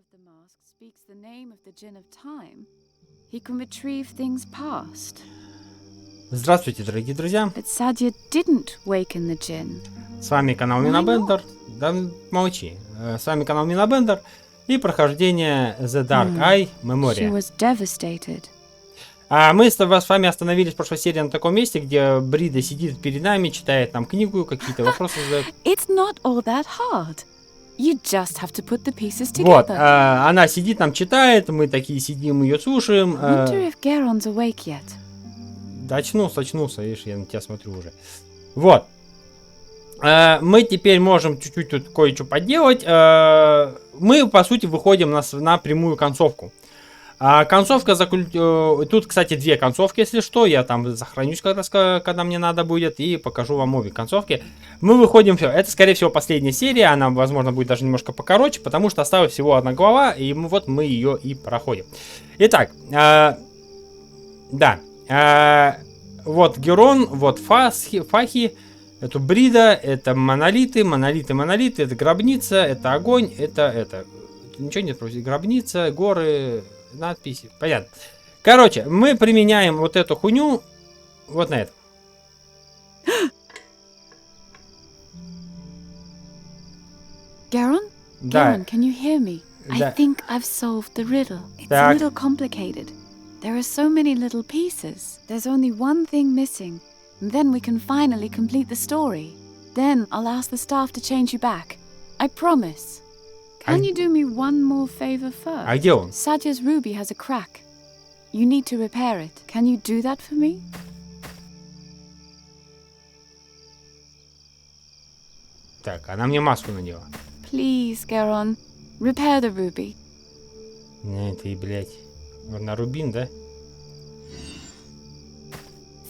of the mask speaks the name of the djinn of time, he can retrieve things past. Здравствуйте, дорогие друзья. But Sadia didn't waken the djinn. С вами канал Минобендер. Да молчи. С вами канал Минобендер и прохождение The Dark Eye Memoria. She was devastated. Мы с вами остановились в прошлой серии на таком месте, где Брида сидит перед нами, читает нам книгу, какие-то вопросы задает. It's not all that hard. You just have to put the pieces together. Вот, она сидит, нам читает, мы такие сидим, ее слушаем. Wonder if Geron's awake yet. Да, очнулся, видишь, я на тебя смотрю уже. Вот. Мы теперь можем чуть-чуть тут кое-что поделать. Мы, по сути, выходим на прямую концовку. Концовка тут, кстати, две концовки, если что. Я там сохранюсь как раз, когда мне надо будет, и покажу вам обе концовки. Мы выходим, все. Это, скорее всего, последняя серия. Она, возможно, будет даже немножко покороче, потому что осталась всего одна глава, и вот мы ее и проходим. Итак, да. Вот Герон, вот Фахи. Это Брида, это монолиты, это гробница, это огонь, это. Ничего нет, просто гробница, горы, надписи, понятно. Короче, мы применяем вот эту хуйню вот на это. Geron? Да. Geron, can you hear me? Да. I think I've solved the riddle. It's Так. a little complicated. There are so many little pieces. There's only one thing missing. And then we can finally complete the story. Then I'll ask the staff to change you back. I promise. Can you do me one more favor first? А где он? Sadia's ruby has a crack. You need to repair it. Can you do that for me? Так, она мне маску надела. Please, Geron. Repair the ruby. Не, ты, блядь. На рубин, да?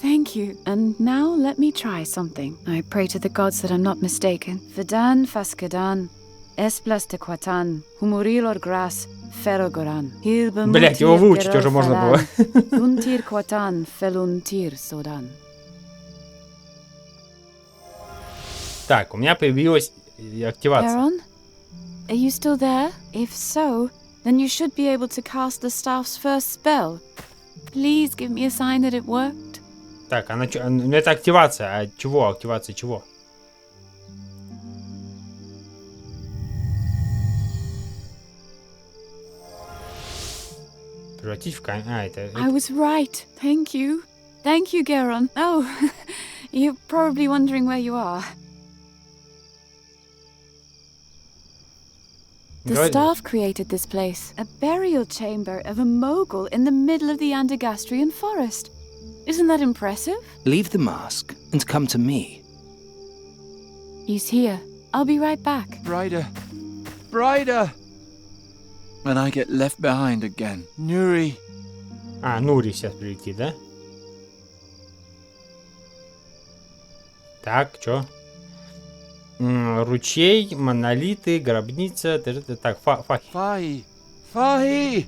Thank you. And now let me try something. I pray to the gods that I'm not mistaken. Vedan faskedan, esplastequatan, humurilor gras, ferrogoran. Блять, его выучить уже можно было. Luntir quatan, feluntir sodan. Так, у меня появилась активация. Geron, are you still there? If so, then you should be able to cast the staff's first spell. Please give me a sign that it worked. Так, она это активация. А чего? Активация чего? Превратить в камень. Это... I was right. Thank you. Thank you, Geron. Oh, you're probably wondering where you are. The staff created this place, a burial chamber of a mogul in the middle of the Andergastrian forest. Isn't that impressive? Leave the mask and come to me. He's here. I'll be right back. Brighter. When I get left behind again. Nuri. Нури сейчас прилетит, да? Так, чё? Ручей, монолиты, гробница. Так, Фахи. Fahi!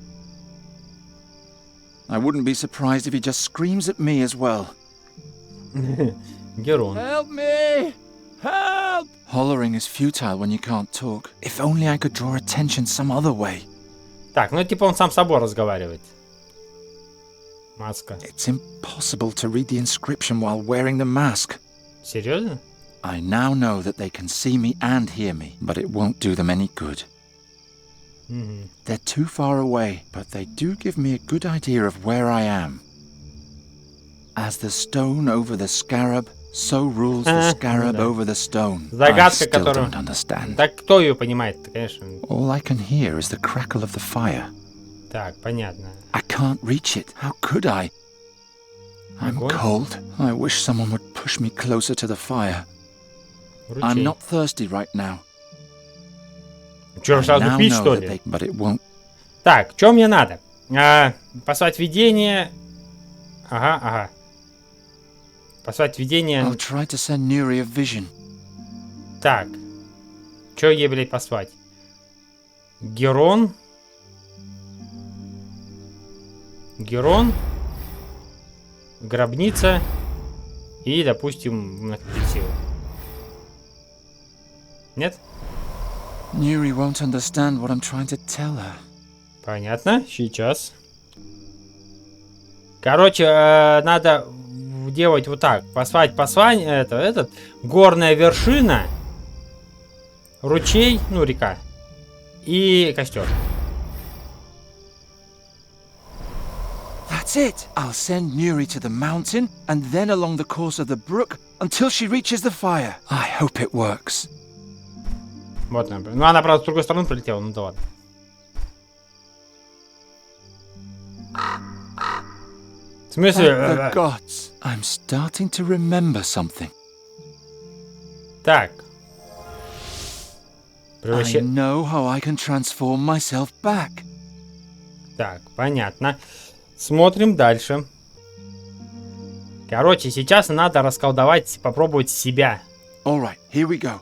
I wouldn't be surprised if he just screams at me as well. Герон. Help me! Help! Hollering is futile when you can't talk. If only I could draw attention some other way. Так, ну типа он сам с собой разговаривает. Маска. It's impossible to read the inscription while wearing the mask. Серьезно? I now know that they can see me and hear me, but it won't do them any good. They're too far away, but they do give me a good idea of where I am. As the stone over the scarab, so rules the scarab over the stone. I still don't understand. Так кто ее понимает-то, конечно. All I can hear is the crackle of the fire. Так, понятно. I can't reach it. How could I? I'm cold. I wish someone would push me closer to the fire. I'm not thirsty right now. Че, сразу пить, что ли? Так, что мне надо? Послать видение. Ага. Послать видение. I'll try to send Nuri a vision. Так. Че ей, блядь, послать? Герон. Гробница. И, допустим, накопить силу. Нет? Nuri won't understand what I'm trying to tell her. Понятно, сейчас. Короче, надо делать вот так. Послание, этот, горная вершина, ручей, ну, река, и костер. That's it. I'll send Nuri to the mountain and then along the course of the brook until she reaches the fire. I hope it works. Вот, например. Ну, она, правда, с другой стороны полетела, ну да ладно. В смысле? The gods. I'm starting to remember something. Так. I know how I can transform myself back. Так, понятно. Смотрим дальше. Короче, сейчас надо расколдовать, попробовать себя. All right, here we go.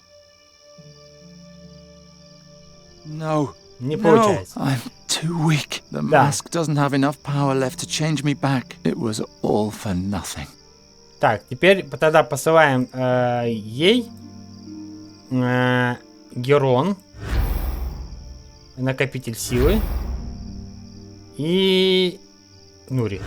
No. Не получается. I'm too weak. The mask doesn't have enough power left to change me back. It was all for nothing. Так, теперь тогда посылаем ей Герон, накопитель силы и Нури.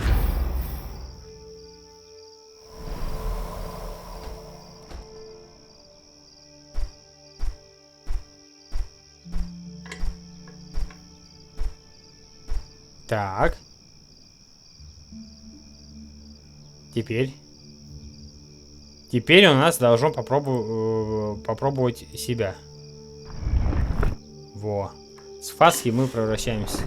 Так. Теперь у нас должно попробовать себя. Во. С фаски мы превращаемся.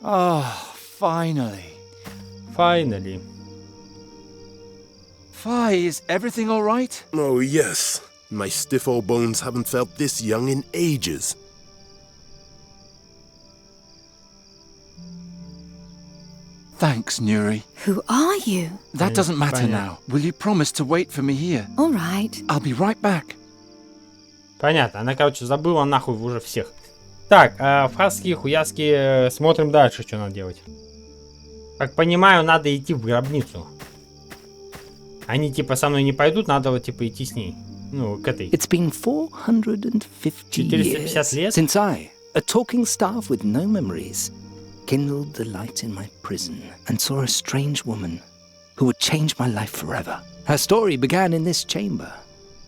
Oh, finally. Finally. Fi, is everything all right? Oh, yes. My stiff old bones haven't felt this young in ages. Thanks, Nuri. Who are you? That doesn't matter now. Will you promise to wait for me here? All right. I'll be right back. Понятно. Она, короче, забыла нахуй уже всех. Так, фаски, хуяски, смотрим дальше, что надо делать. Как понимаю, надо идти в гробницу. Они типа со мной не пойдут, надо вот типа идти с ней. Ну, к этой. It's been 450 years лет? since I, a talking staff with no memories, kindled the light in my prison and saw a strange woman who would change my life forever. Her story began in this chamber,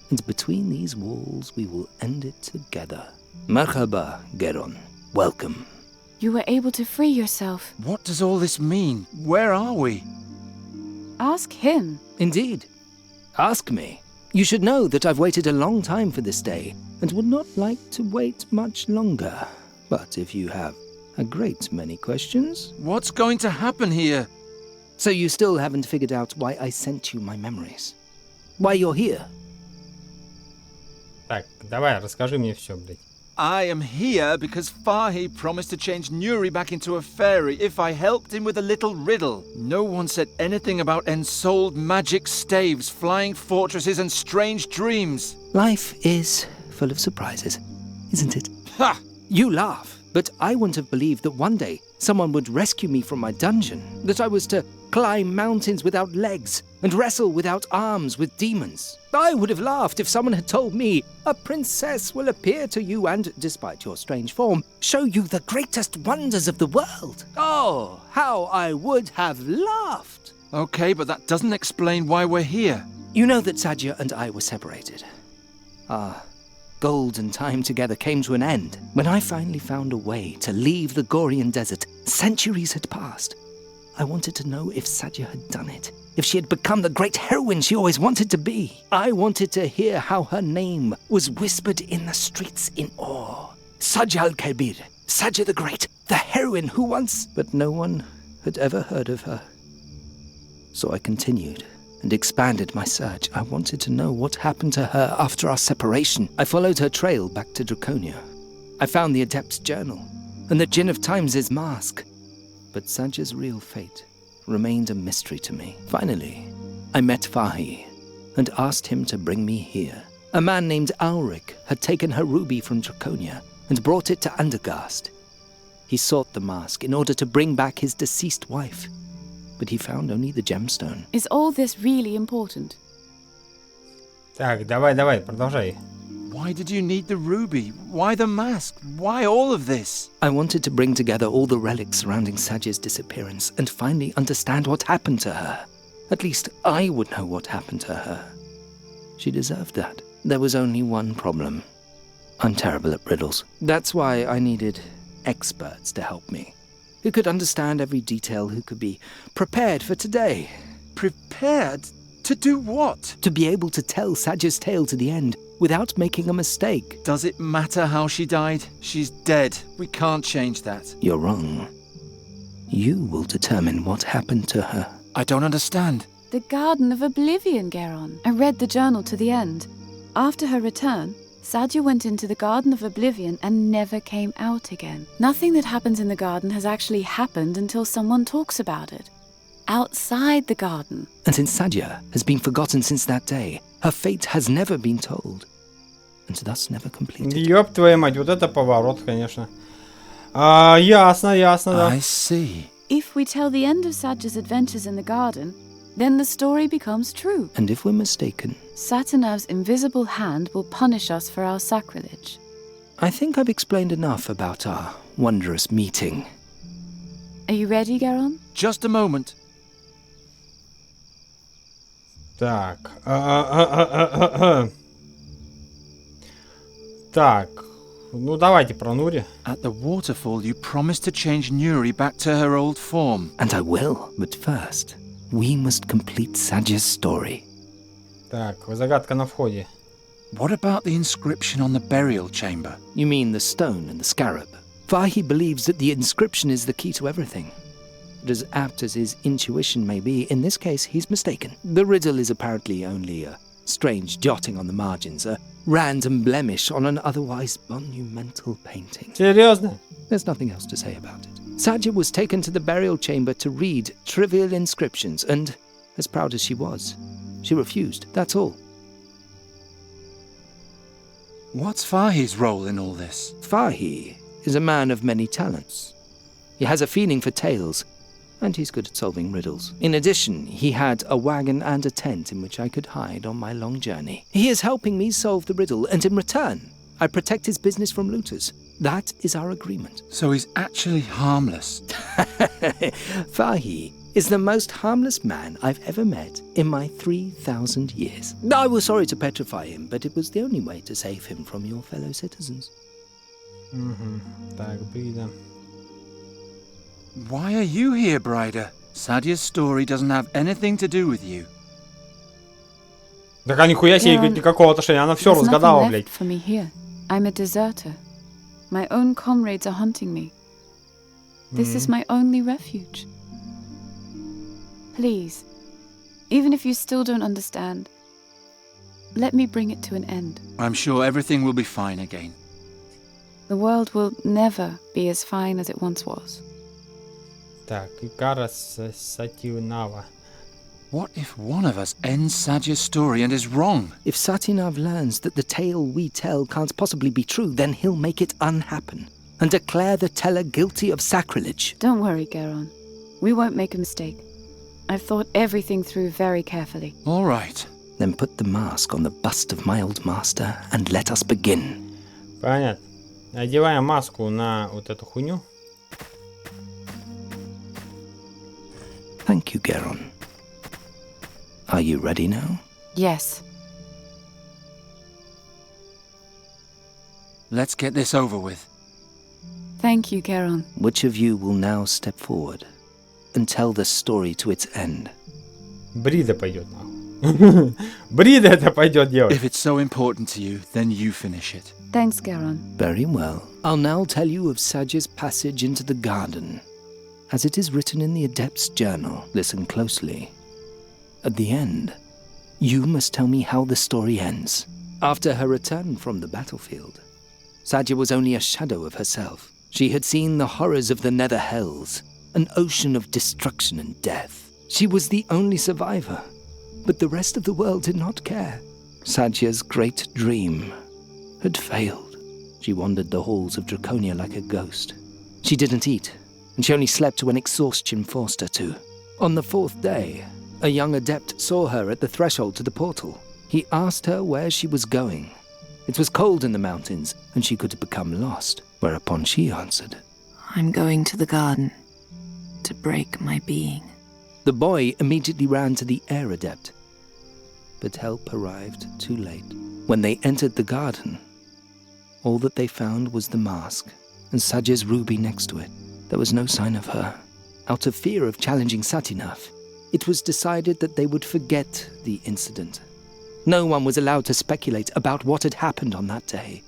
and between these walls we will end it together. Marhaba, Geron. Welcome. You were able to free yourself. What does all this mean? Where are we? Ask him. Indeed. Ask me. You should know that I've waited a long time for this day, and would not like to wait much longer. But if you have a great many questions... What's going to happen here? So you still haven't figured out why I sent you my memories? Why you're here? Так, давай, расскажи мне все, блядь. I am here because Fahi promised to change Nuri back into a fairy if I helped him with a little riddle. No one said anything about ensouled magic staves, flying fortresses, and strange dreams. Life is full of surprises, isn't it? Ha! You laugh, but I wouldn't have believed that one day someone would rescue me from my dungeon, that I was to climb mountains without legs and wrestle without arms with demons. I would have laughed if someone had told me a princess will appear to you and, despite your strange form, show you the greatest wonders of the world. Oh, how I would have laughed! Okay, but that doesn't explain why we're here. You know that Sajya and I were separated. Our golden time together came to an end. When I finally found a way to leave the Gorian desert, centuries had passed. I wanted to know if Sajya had done it, if she had become the great heroine she always wanted to be. I wanted to hear how her name was whispered in the streets in awe. Sajya al-Kabir, Sajya the Great, the heroine who once... But no one had ever heard of her. So I continued and expanded my search. I wanted to know what happened to her after our separation. I followed her trail back to Draconia. I found the Adept's journal and the Djinn of Times' mask. But Sajya's real fate remained a mystery to me. Finally, I met Fahi and asked him to bring me here. A man named Ulrich had taken her ruby from Draconia and brought it to Andergast. He sought the mask in order to bring back his deceased wife, but he found only the gemstone. Is all this really important? Так, давай, продолжай. Why did you need the ruby? Why the mask? Why all of this? I wanted to bring together all the relics surrounding Sajya's disappearance and finally understand what happened to her. At least I would know what happened to her. She deserved that. There was only one problem. I'm terrible at riddles. That's why I needed experts to help me. Who could understand every detail, who could be prepared for today. Prepared? To do what? To be able to tell Sajya's tale to the end without making a mistake. Does it matter how she died? She's dead. We can't change that. You're wrong. You will determine what happened to her. I don't understand. The Garden of Oblivion, Geron. I read the journal to the end. After her return, Sajya went into the Garden of Oblivion and never came out again. Nothing that happens in the garden has actually happened until someone talks about it. Outside the garden. And since Sajya has been forgotten since that day, her fate has never been told, and thus never completed. Ёб твою мать, вот это поворот, конечно. Ясно, да. I see. If we tell the end of Sajya's adventures in the garden, then the story becomes true. And if we're mistaken, Satinav's invisible hand will punish us for our sacrilege. I think I've explained enough about our wondrous meeting. Are you ready, Geron? Just a moment. Так. Так. Ну, давайте про Нури. At the waterfall, you promised to change Nuri back to her old form. And I will, but first, we must complete Sajya's story. Так, загадка на входе. What about the inscription on the burial chamber? You mean the stone and the scarab? Fahi believes that the inscription is the key to everything. But as apt as his intuition may be, in this case, he's mistaken. The riddle is apparently only a strange jotting on the margins, a random blemish on an otherwise monumental painting. Серьезно? There's nothing else to say about it. Sajya was taken to the burial chamber to read trivial inscriptions, and, as proud as she was, she refused, that's all. What's Fahi's role in all this? Fahi is a man of many talents. He has a feeling for tales, and he's good at solving riddles. In addition, he had a wagon and a tent in which I could hide on my long journey. He is helping me solve the riddle, and in return, I protect his business from looters. That is our agreement. So he's actually harmless. Fahi is the most harmless man I've ever met in my 3,000 years. I was sorry to petrify him, but it was the only way to save him from your fellow citizens. Так, Брида. Why are you here, Brider? Sadia's story doesn't have anything to do with you. Так, а нихуя себе, говорит, никакого отношения. Она все There's разгадала, nothing блядь. left for me here. I'm a deserter. My own comrades are hunting me. This is my only refuge. Please, even if you still don't understand, let me bring it to an end. I'm sure everything will be fine again. The world will never be as fine as it once was. Так, Икарас Сативнава. What if one of us ends Sadia's story and is wrong? If Satinav learns that the tale we tell can't possibly be true, then he'll make it unhappen and declare the teller guilty of sacrilege. Don't worry, Geron. We won't make a mistake. I've thought everything through very carefully. All right. Then put the mask on the bust of my old master and let us begin. Понятно. Одеваем маску на вот эту хуйню. Thank you, Geron. Are you ready now? Yes. Let's get this over with. Thank you, Geron. Which of you will now step forward and tell the story to its end? Брида пойдет, нахуй. Брида это пойдет делать. If it's so important to you, then you finish it. Thanks, Geron. Very well. I'll now tell you of Sajya's passage into the garden. As it is written in the Adept's journal, listen closely. At the end, you must tell me how the story ends. After her return from the battlefield, Sajya was only a shadow of herself. She had seen the horrors of the Nether Hells, an ocean of destruction and death. She was the only survivor, but the rest of the world did not care. Sajya's great dream had failed. She wandered the halls of Draconia like a ghost. She didn't eat, and she only slept when exhaustion forced her to. On the fourth day, a young adept saw her at the threshold to the portal. He asked her where she was going. It was cold in the mountains, and she could have become lost, whereupon she answered, I'm going to the garden to break my being. The boy immediately ran to the air adept, but help arrived too late. When they entered the garden, all that they found was the mask and Sadya's ruby next to it. There was no sign of her. Out of fear of challenging Satinath, it was decided that they would forget the incident. No one was allowed to speculate about what had happened on that day.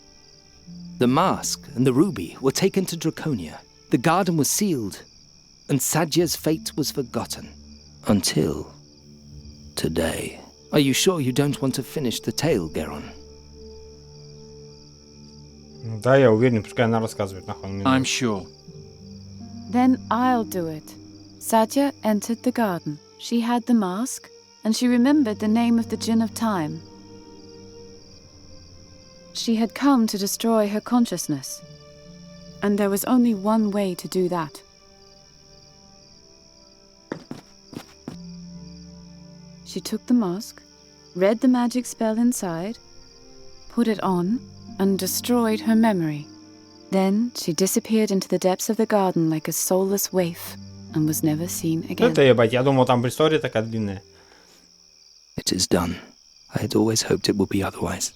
The mask and the ruby were taken to Draconia. The garden was sealed, and Sadya's fate was forgotten. Until today. Are you sure you don't want to finish the tale, Geron? Да, я уверен, пускай она рассказывает, нахуй. I'm sure. Then I'll do it. Sadya entered the garden. She had the mask, and she remembered the name of the Djinn of Time. She had come to destroy her consciousness, and there was only one way to do that. She took the mask, read the magic spell inside, put it on, and destroyed her memory. Then she disappeared into the depths of the garden like a soulless waif and was never seen again. Это ебать, я думал, там история такая длинная. It is done. I had always hoped it would be otherwise.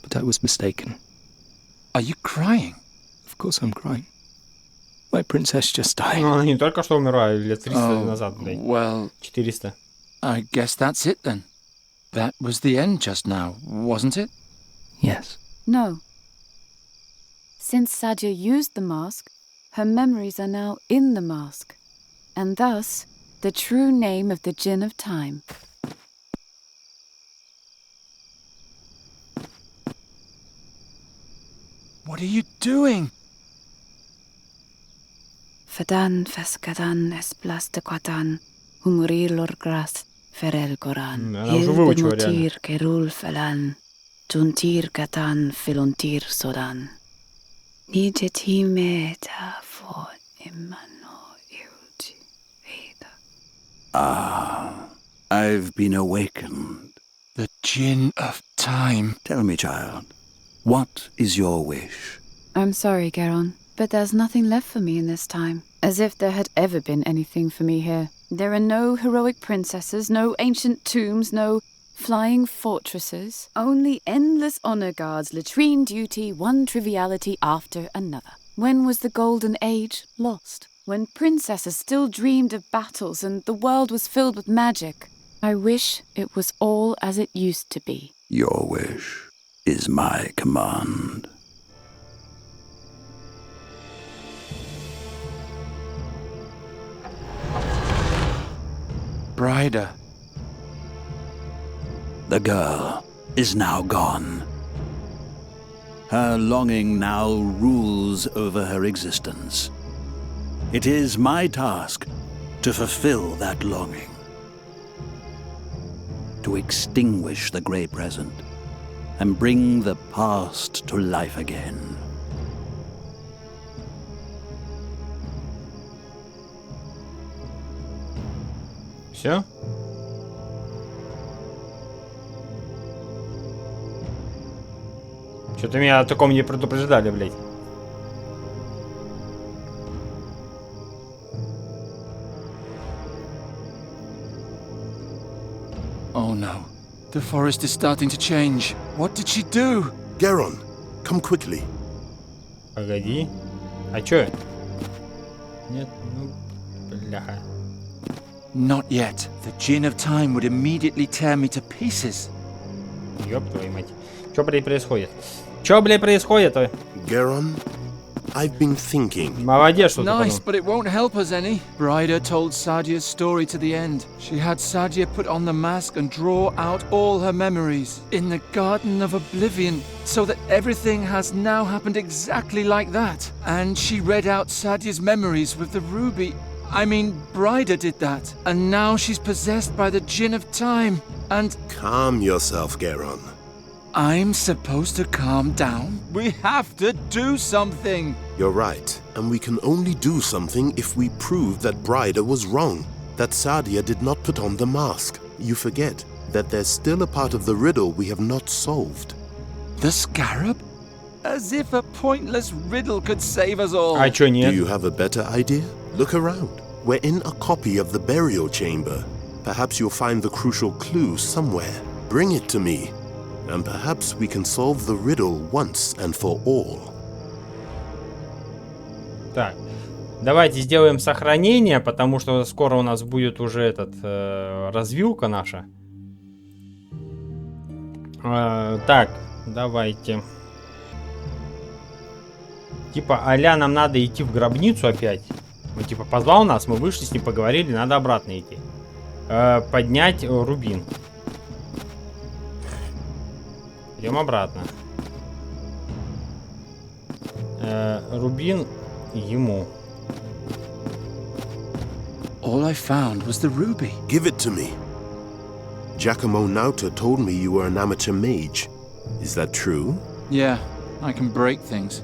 But I was mistaken. Are you crying? Of course I'm crying. My princess just died. Ну, она не только что умерла, лет 300 назад, блядь. Well, 400. I guess that's it then. That was the end just now, wasn't it? Yes. No. Since Sadya used the mask, her memories are now in the mask, and thus the true name of the Djinn of Time. What are you doing? Fadan feskadan esplastequatan humurilor gras ferel goran. Она уже выучила реально. Hildemotir kerul felan juntir katan filontir sodan. Nijetimeta for imano ilti veda. Ah, I've been awakened. The Djinn of Time. Tell me, child, what is your wish? I'm sorry, Geron, but there's nothing left for me in this time. As if there had ever been anything for me here. There are no heroic princesses, no ancient tombs, no flying fortresses. Only endless honor guards, latrine duty, one triviality after another. When was the golden age lost? When princesses still dreamed of battles and the world was filled with magic. I wish it was all as it used to be. Your wish is my command. Bryda. The girl is now gone. Her longing now rules over her existence. It is my task to fulfill that longing. To extinguish the grey present and bring the past to life again. Все? Что-то меня о таком не предупреждали, блядь. Oh no. The forest is starting to change. What did she do? Geron, come quickly. Погоди. А чё? Нет, ну, бляха. Not yet. The Djinn of Time would immediately tear me to pieces. Ёб твою мать. Чё, блядь, происходит? Чё, блядь, происходит-то? Geron, I've been thinking. Молодец, что ты Nice, подумал. but it won't help us any. Bryda told Sadya's story to the end. She had Sadya put on the mask and draw out all her memories in the Garden of Oblivion, so that everything has now happened exactly like that. And she read out Sadya's memories with the ruby. I mean, Bryda did that. And now she's possessed by the Djinn of Time. And Calm yourself, Geron. I'm supposed to calm down? We have to do something. You're right, and we can only do something if we prove that Bryda was wrong, that Sadya did not put on the mask. You forget, that there's still a part of the riddle we have not solved. The scarab? As if a pointless riddle could save us all. А чё Do нет? you have a better idea? Look around. We're in a copy of the burial chamber. Perhaps you'll find the crucial clue somewhere. Bring it to me, and perhaps we can solve the riddle once and for all. Так, давайте сделаем сохранение, потому что скоро у нас будет уже развилка наша. Так, давайте. Типа, а-ля нам надо идти в гробницу опять. Он типа позвал нас, мы вышли с ним, поговорили, надо обратно идти. Поднять рубин. Идем обратно. Рубин ему. All I found was the ruby. Give it to me. Giacomo Nauta told me you were an amateur mage. Is that true? Yeah, I can break things.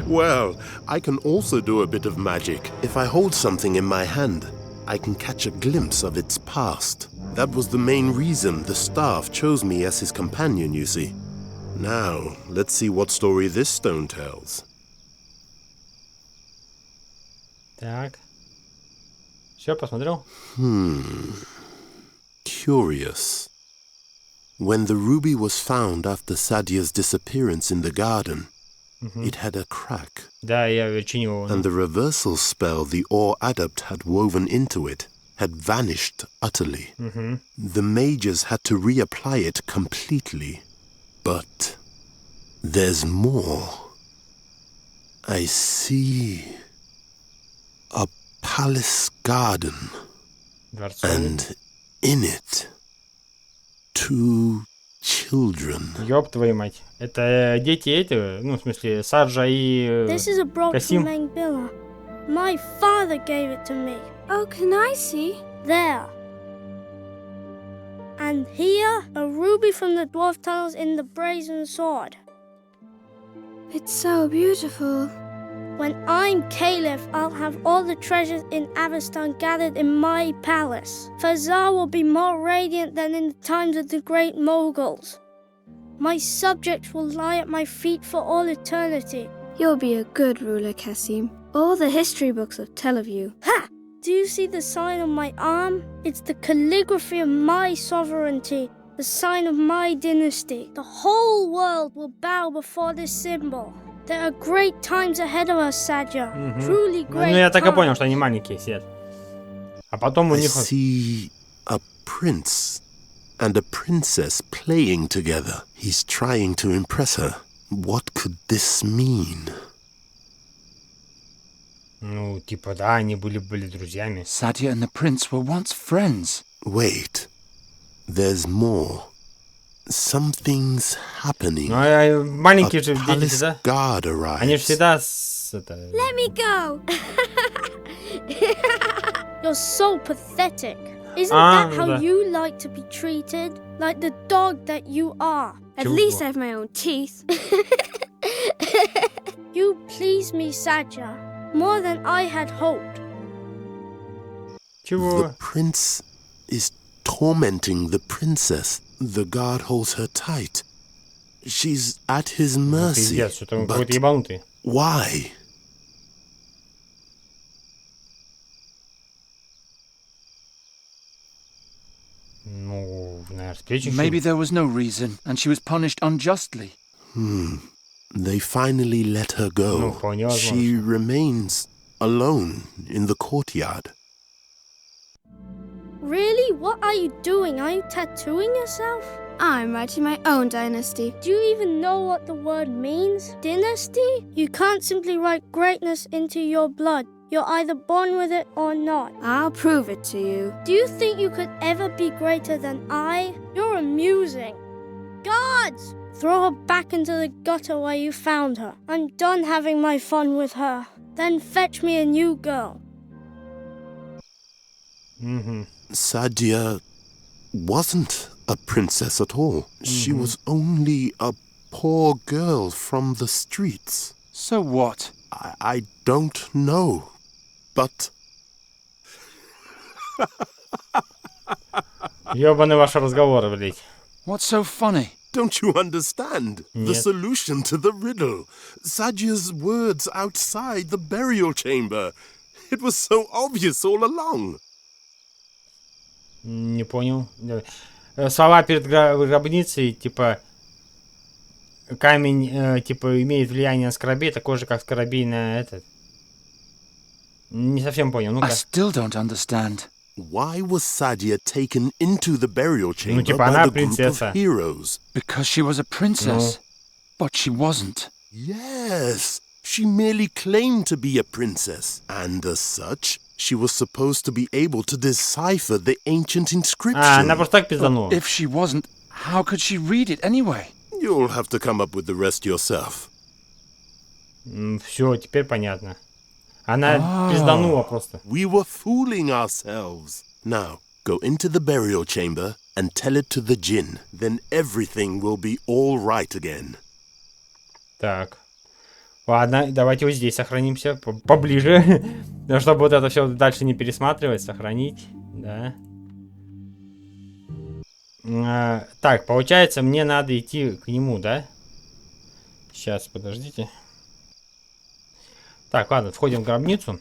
Well, I can also do a bit of magic. If I hold something in my hand, I can catch a glimpse of its past. That was the main reason the staff chose me as his companion, you see. Now, let's see what story this stone tells. Так. Все, посмотрел? Curious. When the ruby was found after Sadia's disappearance in the garden, it had a crack. Да, я чинил его. And the reversal spell the Ore Adept had woven into it had vanished utterly. The mages had to reapply it completely. But there's more. I see a palace garden, Дворцовый. and in it, 2 children. Ёб твою мать. Это дети эти, ну, в смысле, Саджа и This is a brooch Касим. from Mangbilla. My father gave it to me. Oh, can I see? There. And here, a ruby from the dwarf tunnels in the brazen sword. It's so beautiful. When I'm Caliph, I'll have all the treasures in Avestan gathered in my palace. Fazar will be more radiant than in the times of the great Moguls. My subjects will lie at my feet for all eternity. You'll be a good ruler, Kasim. All the history books will tell of you. Ha! Do you see the sign on my arm? It's the calligraphy of my sovereignty, the sign of my dynasty. The whole world will bow before this symbol. There are great times ahead of us, Sadia. Truly great Ну, я так и понял, times. что они маленькие сидят. А потом у I них... see a prince and a princess playing together. He's trying to impress her. What could this mean? Ну, типа, да, они были друзьями. Sadia and the prince were once friends. Wait, there's more. Something's happening. Ну, а маленькие A же дети, palace да? guard Они же arrives. всегда Let me go. You're so pathetic. Isn't Ah, that how да. you like to be treated? Like the dog that you are. At Чего? least I have my own teeth. You please me, Sadia, more than I had hoped. Чего? The prince is tormenting the princess. The guard holds her tight. She's at his mercy. Пиздец, что-то он But какой-то ебанутый. why? Ну, наверное, встречи. Maybe there was no reason, and she was punished unjustly. They finally let her go. Ну, вполне возможно. She remains alone in the courtyard. Really? What are you doing? Are you tattooing yourself? I'm writing my own dynasty. Do you even know what the word means? Dynasty? You can't simply write greatness into your blood. You're either born with it or not. I'll prove it to you. Do you think you could ever be greater than I? You're amusing. Guards! Throw her back into the gutter where you found her. I'm done having my fun with her. Then fetch me a new girl. Sadia wasn't a princess at all. She was only a poor girl from the streets. So what? I don't know. But Ёбаный ваши разговоры, блядь. What's so funny? Don't you understand? The Нет. solution to the riddle. Sadya's words outside the burial chamber. It was so obvious all along. Не понял. Слова перед гробницей, типа, камень, типа, имеет влияние на скоробей, такое же, как скоробей на этот. Не совсем понял. I Ну-ка. still don't understand. Why was Sadya taken into the burial chamber типа, by она the group of принцесса. heroes? Because she was a princess. But she wasn't. Yes, she merely claimed to be a princess, and as such, she was supposed to be able to decipher the ancient inscription. Она просто так пизданула. If she wasn't, how could she read it anyway? You'll have to come up with the rest yourself. Все, теперь понятно. Она пизданула просто. We were fooling ourselves. Now, go into the burial chamber and tell it to the djinn. Then everything will be all right again. Так. Ладно, давайте вот здесь сохранимся. Поближе. Чтобы вот это все дальше не пересматривать. Сохранить. Да. Так, получается, мне надо идти к нему, да? Сейчас, подождите. Так, ладно, входим в гробницу.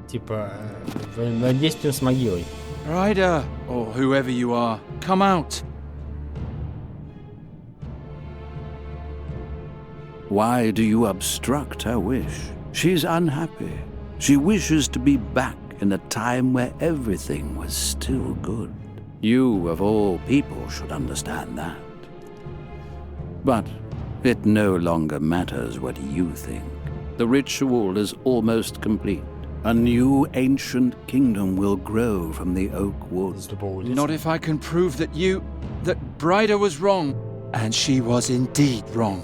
Типа, воздействуем с могилой. Ryder, or whoever you are, come out. Why do you obstruct her wish? She's unhappy. She wishes to be back in a time where everything was still good. You, of all people, should understand that. But it no longer matters what you think. The ritual is almost complete. A new ancient kingdom will grow from the oak wood. Not if I can prove that Bryder was wrong. And she was indeed wrong.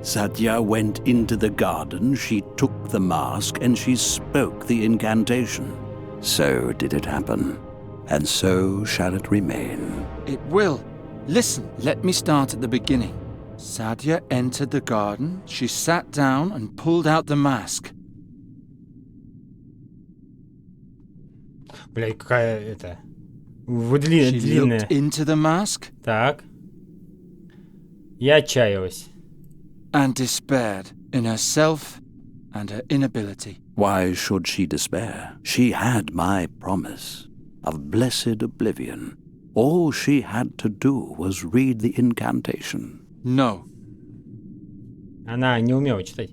Sadya went into the garden, she took the mask, and she spoke the incantation. So did it happen, and so shall it remain. It will. Listen, let me start at the beginning. Sadya entered the garden, she sat down and pulled out the mask. Блядь, какая это... She длинная. looked into the mask. Так. Я отчаялась. And despaired in herself and her inability. Why should she despair? She had my promise of blessed oblivion. All she had to do was read the incantation. No. Она не умела читать.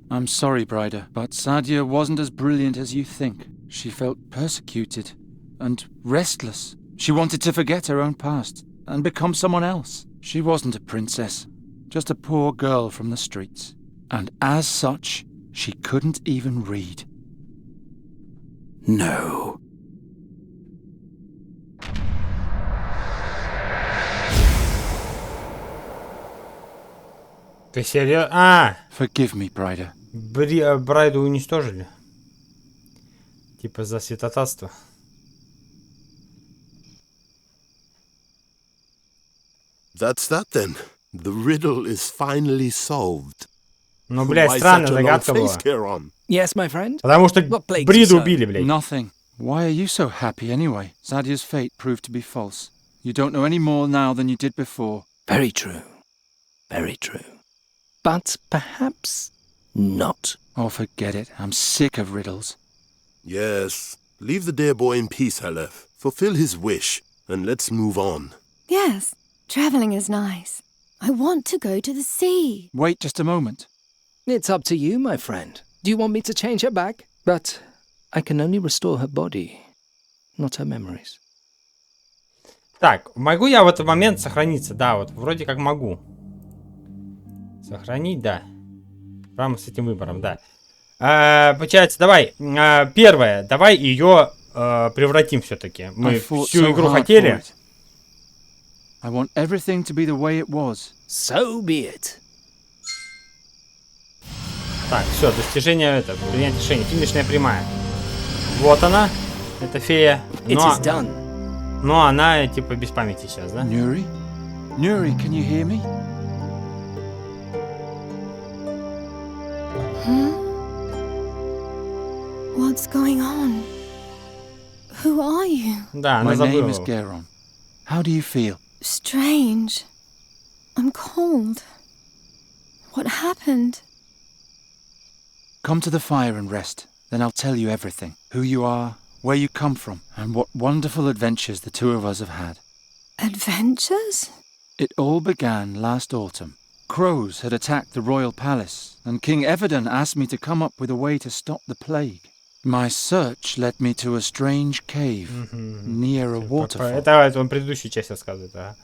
I'm sorry, Bryder, but Sadya wasn't as brilliant as you think. She felt persecuted and restless. She wanted to forget her own past and become someone else. She wasn't a princess, just a poor girl from the streets. And as such, she couldn't even read. No. Ты серьезно? Forgive me, Bryder. Брайду уничтожили. Типа за святотатство. That's that then. The riddle is finally solved. Ну, блядь, Why странная such a long загадка face, была. Kieran? Yes, my friend? Потому что What plagues you, Бриду sir? убили, блядь. Nothing. Why are you so happy anyway? Sadya's fate proved to be false. You don't know any more now than you did before. Very true. Very true. But perhaps not. Oh, forget it. I'm sick of riddles. Yes. Leave the dear boy in peace, Halef. Fulfill his wish, and let's move on. Yes, travelling is nice. I want to go to the sea. Wait just a moment. It's up to you, my friend. Do you want me to change her back? But I can only restore her body, not her memories. Так, могу я в этот момент сохраниться? Да, вот вроде как могу. Сохранить, да. Прямо с этим выбором, да. Получается, давай. Первое, давай ее превратим все-таки. Мы всю игру хотели. I want everything to be the way it was. So be it. Так, все, достижение это, принять решение, финишная прямая. Вот она, это фея. It is done. Но она типа без памяти сейчас, да? Nuri? Nuri, can you hear me? What What's going on? Who are you? Да, My она name is забыла. Geron. How do you feel? Strange. I'm cold. What happened? Come to the fire and rest. Then I'll tell you everything. Who you are, where you come from, and what wonderful adventures the two of us have had. Adventures? It all began last autumn. Crows had attacked the royal palace, and King Everden asked me to come up with a way to stop the plague. My search led me to a strange cave near a waterfall. Это он предыдущую часть рассказывает, да.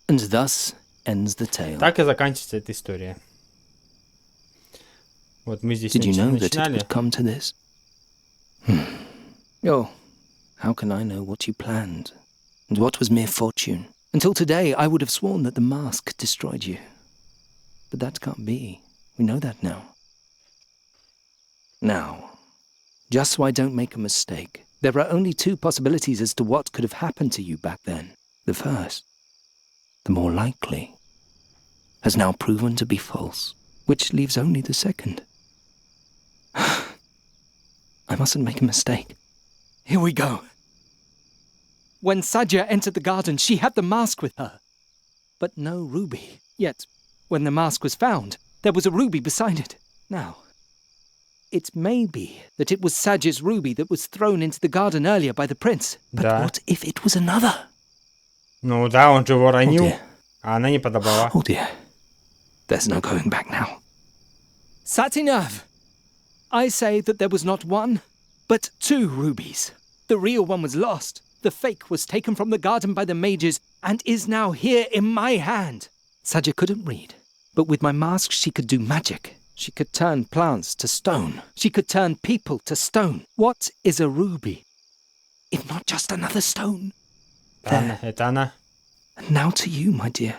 And thus ends the tale. Так и заканчивается эта история. Вот мы здесь Did you know that it начинали. would come to this? Oh, how can I know what you planned? And what was mere fortune? Until today, I would have sworn that the mask destroyed you. But that can't be. We know that now. Now, just so I don't make a mistake, there are only two possibilities as to what could have happened to you back then. The first, the more likely, has now proven to be false, which leaves only the second. I mustn't make a mistake. Here we go. When Sadja entered the garden, she had the mask with her, but no ruby. Yet, when the mask was found, there was a ruby beside it. Now, it may be that it was Sadja's ruby that was thrown into the garden earlier by the prince. But Да. what if it was another? Ну да, он же его ранил, dear. а она не подобрала. Oh dear. There's no going back now. Satinav! I say that there was not one, but two rubies. The real one was lost. The fake was taken from the garden by the mages and is now here in my hand. Sadja couldn't read, but with my mask she could do magic. She could turn plants to stone. She could turn people to stone. What is a ruby, if not just another stone? Это она. And now to you, my dear.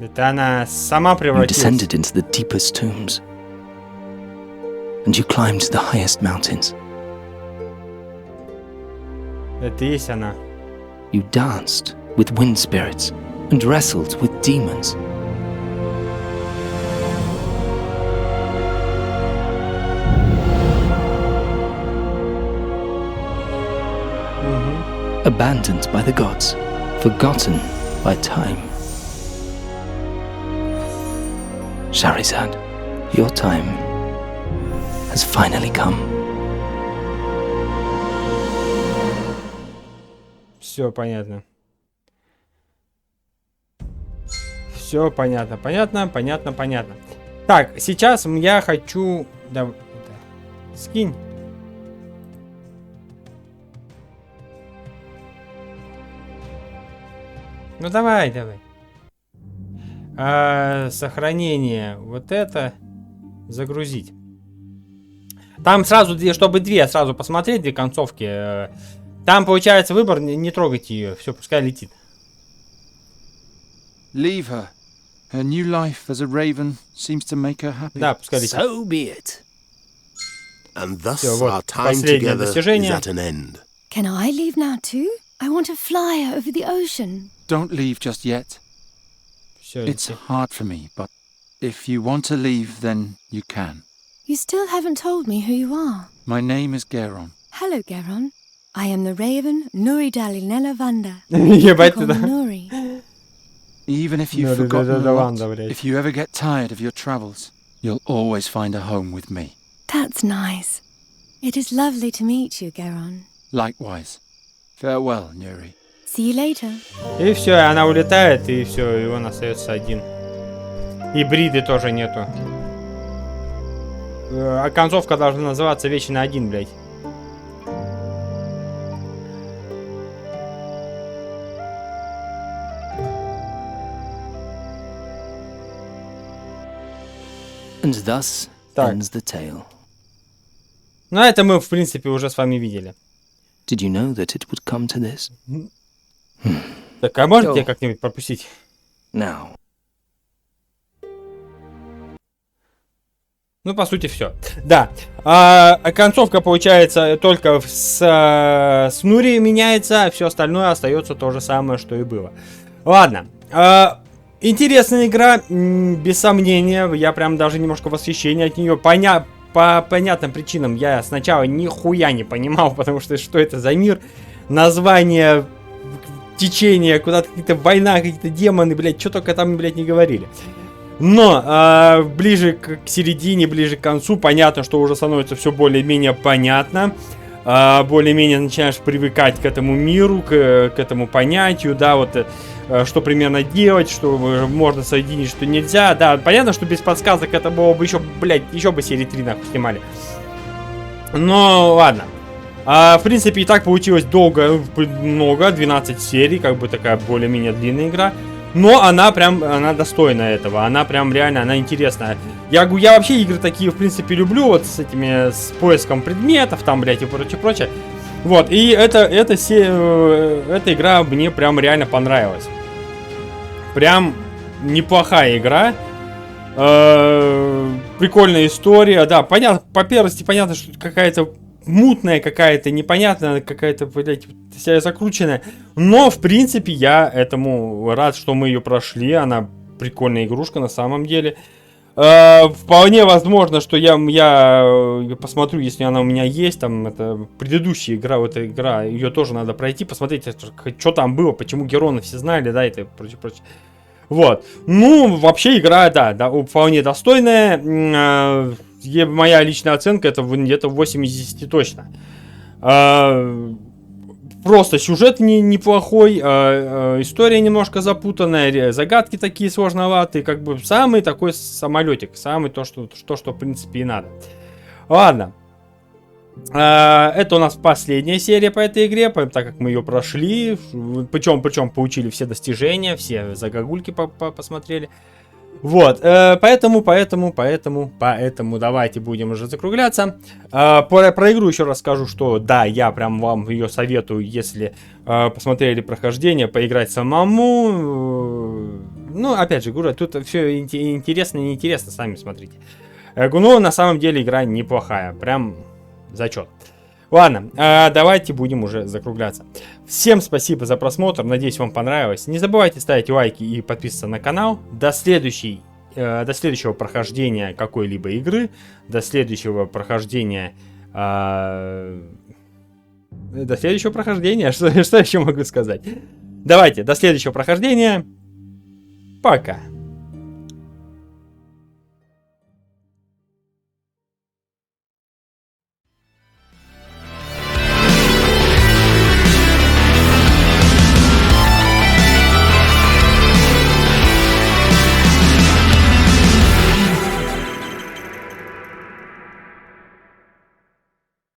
Это она сама You превратилась. descended into the deepest tombs, and you climbed the highest mountains. Это и есть она. You danced with wind spirits and wrestled with demons. Abandoned by the gods, forgotten by time. Shahrazad, your time has finally come. Все понятно. Все понятно, понятно. Так, сейчас я хочу... Да, это, скинь. Ну давай. Сохранение. Вот это. Загрузить. Там сразу, чтобы две сразу посмотреть, две концовки. Там получается выбор, не трогайте ее. Все, пускай летит. Leave her. Her new life as a raven seems to make her happy. Да, пускай летит. So be it. And thus Всё, вот, our time последнее together is достижение. at an end. Can I leave now too? I want to fly over the ocean. Don't leave just yet. Все, It's hard for me, but if you want to leave, then you can. You still haven't told me who you are. My name is Geron. Hello, Geron. I am the raven Nuri Dalinella Vanda. Ебать Call ты, me да. Nuri. Even if you've No, forgotten a Lavanda, lot, блядь. if you ever get tired of your travels, you'll always find a home with me. That's nice. It is lovely to meet you, Geron. Likewise. Farewell, Nuri. See you later. И все, она улетает, и все, и он остается один. И Бриды тоже нету. А концовка должна называться «Вечно один», блядь. And thus Так. ends the tale. Ну, это мы, в принципе, уже с вами видели. Did you know that it would come to this? Так, а можете Всё. как-нибудь пропустить? Now, Ну, по сути, все. Да. А концовка, получается, только с Нури меняется, а все остальное остается то же самое, что и было. Ладно. Интересная игра, без сомнения. Я прям даже немножко в восхищении от нее. По понятным причинам я сначала нихуя не понимал, потому что это за мир. Название, течение, куда-то какие-то война, какие-то демоны, блядь, что только там, блядь, не говорили. Но ближе к середине, ближе к концу, понятно, что уже становится все более-менее понятно. Более-менее начинаешь привыкать к этому миру, к этому понятию, да, вот что примерно делать, что можно соединить, что нельзя. Да, понятно, что без подсказок это было бы еще, блядь, еще бы серии 3 нахуй снимали. Но ладно. В принципе, и так получилось много, 12 серий, как бы такая более-менее длинная игра. Но она она достойна этого, она прям реально, она интересная. Я вообще игры такие, в принципе, люблю, вот с поиском предметов, там, блядь, и прочее. Вот, и эта игра мне прям реально понравилась. Прям неплохая игра. Прикольная история, да, понятно, по первости понятно, что какая-то мутная, какая-то непонятная, какая-то, блядь, вся закрученная. Но, в принципе, я этому рад, что мы ее прошли. Она прикольная игрушка на самом деле. Вполне возможно, что я посмотрю, если она у меня есть. Там, это предыдущая игра, вот эта игра, ее тоже надо пройти, посмотреть, что там было, почему герои все знали, да, это прочее. Вот. Ну, вообще игра, да, вполне достойная. Моя личная оценка это где-то 8 из 10 точно. Просто сюжет неплохой, история немножко запутанная, загадки такие сложноватые, как бы самый такой самолетик, самый то, что в принципе и надо. Ладно. Это у нас последняя серия по этой игре, так как мы ее прошли, причем получили все достижения, все загогульки посмотрели. Вот, поэтому давайте будем уже закругляться. Про игру еще раз скажу, что да, я прям вам ее советую, если посмотрели прохождение, поиграть самому. Ну, опять же, говорю, тут все интересно и неинтересно, сами смотрите. Но на самом деле игра неплохая, прям зачет. Ладно, давайте будем уже закругляться. Всем спасибо за просмотр, надеюсь, вам понравилось. Не забывайте ставить лайки и подписываться на канал. До следующего прохождения какой-либо игры, до следующего прохождения... Что еще могу сказать? Давайте, до следующего прохождения. Пока.